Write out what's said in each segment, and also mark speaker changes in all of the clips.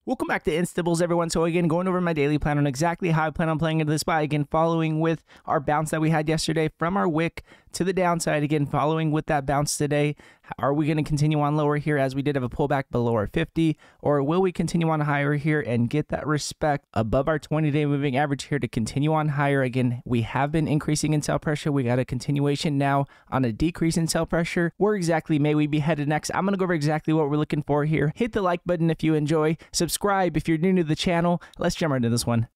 Speaker 1: Welcome back to Instables, everyone. So again, going over my daily plan on exactly how I plan on playing into this buy. Again, following with our bounce that we had yesterday from our wick to the downside. Again, following with that bounce today. Are we going to continue on lower here as we did have a pullback below our 50? Or will we continue on higher here and get that respect above our 20-day moving average here to continue on higher? Again, we have been increasing in sell pressure. We got a continuation now on a decrease in sell pressure. Where exactly may we be headed next? I'm going to go over exactly what we're looking for here. Hit the like button if you enjoy. Subscribe if you're new to the channel. Let's jump right into this one.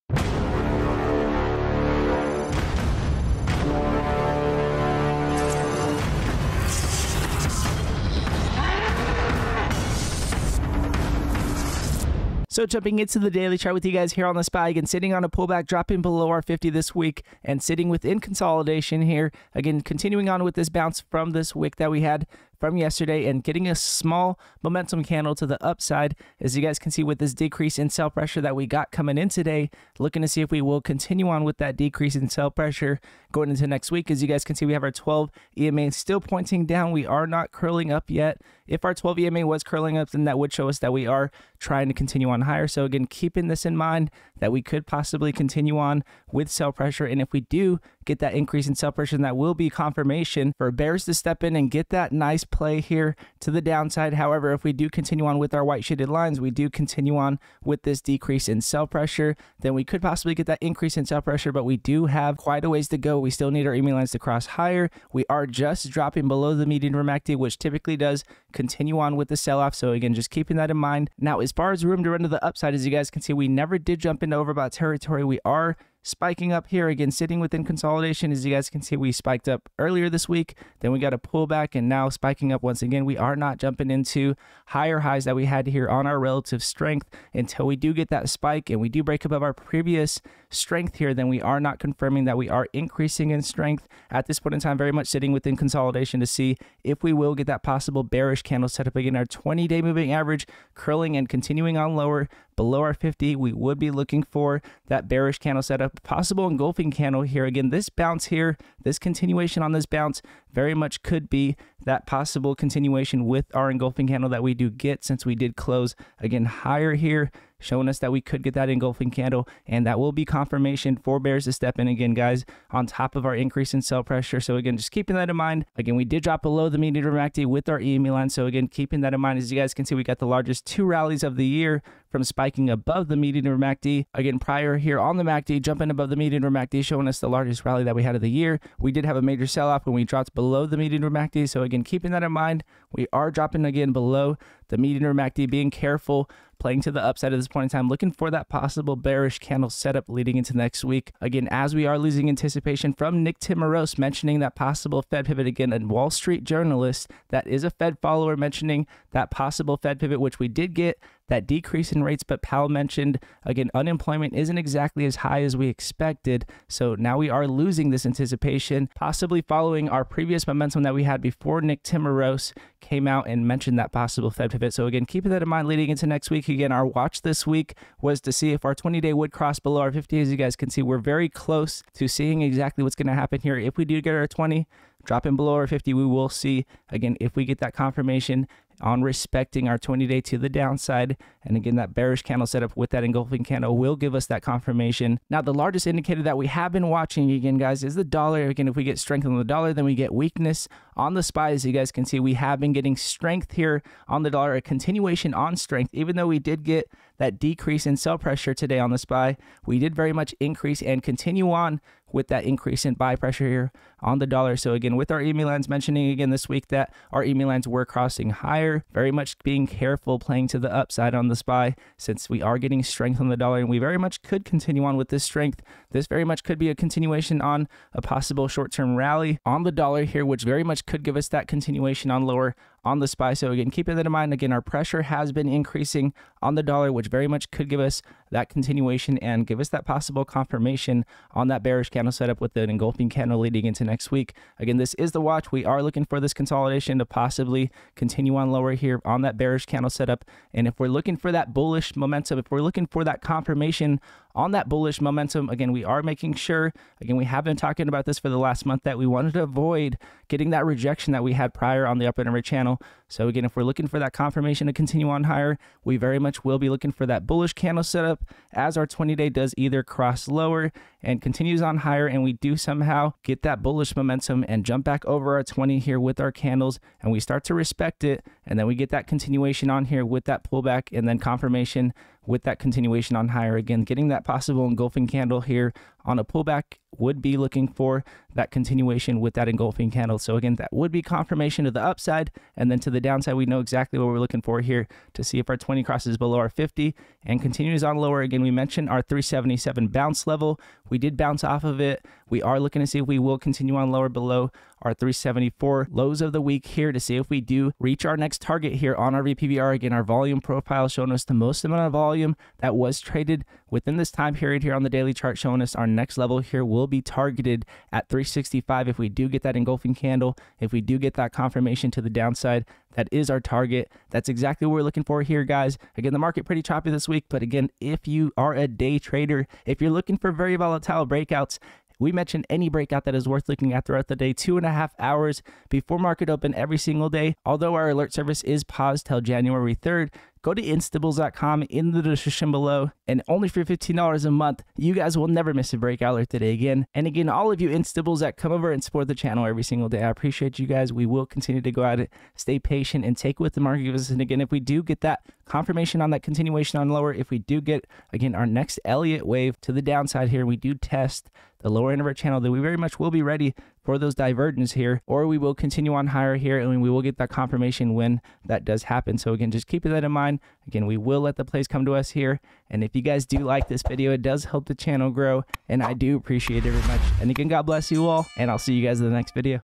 Speaker 1: So jumping into the daily chart with you guys here on the SPY, again, sitting on a pullback, dropping below our 50 this week and sitting within consolidation here. Again, continuing on with this bounce from this wick that we had from yesterday and getting a small momentum candle to the upside, as you guys can see with this decrease in sell pressure that we got coming in today. Looking to see if we will continue on with that decrease in sell pressure going into next week. As you guys can see, we have our 12 EMA still pointing down. We are not curling up yet. If our 12 EMA was curling up, then that would show us that we are trying to continue on higher. So again, keeping this in mind that we could possibly continue on with sell pressure. And if we do get that increase in sell pressure, that will be confirmation for bears to step in and get that nice play here to the downside. However, if we do continue on with our white shaded lines, we do continue on with this decrease in sell pressure, then we could possibly get that increase in sell pressure, but we do have quite a ways to go. We still need our EMA lines to cross higher. We are just dropping below the median RMACD, which typically does continue on with the sell-off. So again, just keeping that in mind. Now, as far as room to run to the upside, as you guys can see, we never did jump into overbought territory. We are spiking up here, again, sitting within consolidation. As you guys can see, we spiked up earlier this week, then we got a pullback, and now spiking up once again. We are not jumping into higher highs that we had here on our relative strength until we do get that spike and we do break above our previous strength here. Then we are not confirming that we are increasing in strength at this point in time, very much sitting within consolidation to see if we will get that possible bearish candle set up again. Our 20-day moving average curling and continuing on lower below our 50. We would be looking for that bearish candle setup, possible engulfing candle here. Again, this bounce here, this continuation on this bounce very much could be that possible continuation with our engulfing candle that we do get, since we did close again higher here, showing us that we could get that engulfing candle, and that will be confirmation for bears to step in again, guys, on top of our increase in sell pressure. So again, just keeping that in mind. Again, we did drop below the median RMACD with our EMA line. So again, keeping that in mind. As you guys can see, we got the largest two rallies of the year from spiking above the median RMACD. Again, prior here on the MACD, jumping above the median RMACD, showing us the largest rally that we had of the year. We did have a major sell-off when we dropped below the median RMACD. So again, keeping that in mind, we are dropping again below the median RMACD, being careful, playing to the upside at this point in time, looking for that possible bearish candle setup leading into next week. Again, as we are losing anticipation from Nick Timiraos mentioning that possible Fed pivot, again, a Wall Street journalist that is a Fed follower mentioning that possible Fed pivot, which we did get that decrease in rates, but Powell mentioned, again, unemployment isn't exactly as high as we expected. So now we are losing this anticipation, possibly following our previous momentum that we had before Nick Timiraos came out and mentioned that possible Fed pivot. So again, keeping that in mind leading into next week. Again, our watch this week was to see if our 20-day would cross below our 50. As you guys can see, we're very close to seeing exactly what's going to happen here. If we do get our 20, dropping below our 50, we will see, again, if we get that confirmation on respecting our 20-day to the downside. And again, that bearish candle setup with that engulfing candle will give us that confirmation. Now, the largest indicator that we have been watching, again, guys, is the dollar. Again, if we get strength on the dollar, then we get weakness on the SPY. As you guys can see, we have been getting strength here on the dollar, a continuation on strength. Even though we did get that decrease in sell pressure today on the SPY, we did very much increase and continue on with that increase in buy pressure here on the dollar. So again, with our EMA lines mentioning again this week that our EMA lines were crossing higher, very much being careful playing to the upside on the SPY, since we are getting strength on the dollar and we very much could continue on with this strength. This very much could be a continuation on a possible short-term rally on the dollar here, which very much could give us that continuation on lower on the SPY. So again, keeping that in mind, again, our pressure has been increasing on the dollar, which very much could give us that continuation and give us that possible confirmation on that bearish candle setup with an engulfing candle leading into next week. Again, this is the watch. We are looking for this consolidation to possibly continue on lower here on that bearish candle setup. And if we're looking for that bullish momentum, if we're looking for that confirmation on that bullish momentum. Again, we are making sure, again, we have been talking about this for the last month, that we wanted to avoid getting that rejection that we had prior on the up and over channel. So again, if we're looking for that confirmation to continue on higher, we very much will be looking for that bullish candle setup as our 20-day does either cross lower and continues on higher, and we do somehow get that bullish momentum and jump back over our 20 here with our candles, and we start to respect it, and then we get that continuation on here with that pullback, and then confirmation with that continuation on higher. Again, getting that possible engulfing candle here on a pullback would be looking for that continuation with that engulfing candle. So again, that would be confirmation to the upside, and then to the downside, we know exactly what we're looking for here to see if our 20 crosses below our 50 and continues on lower. Again, we mentioned our 377 bounce level. We did bounce off of it. We are looking to see if we will continue on lower below our 374 lows of the week here to see if we do reach our next target here on our VPVR. Again, our volume profile showing us the most amount of volume that was traded within this time period here on the daily chart, showing us our next level here will be targeted at 365 if we do get that engulfing candle. If we do get that confirmation to the downside, that is our target. That's exactly what we're looking for here, guys. Again, the market pretty choppy this week, but again, if you are a day trader, if you're looking for very volatile breakouts, we mentioned any breakout that is worth looking at throughout the day, 2.5 hours before market open every single day. Although our alert service is paused till January 3rd, go to instables.com in the description below, and only for $15 a month, you guys will never miss a breakout alert today again. And again, all of you instables that come over and support the channel every single day, I appreciate you guys. We will continue to go at it, stay patient, and take what the market gives us. And again, if we do get that confirmation on that continuation on lower, if we do get, again, our next Elliott wave to the downside here, we do test the lower end of our channel, then we very much will be ready for those divergence here, or we will continue on higher here, and we will get that confirmation when that does happen. So again, just keep that in mind. Again, we will let the plays come to us here, and if you guys do like this video, it does help the channel grow, and I do appreciate it very much. And again, God bless you all, and I'll see you guys in the next video.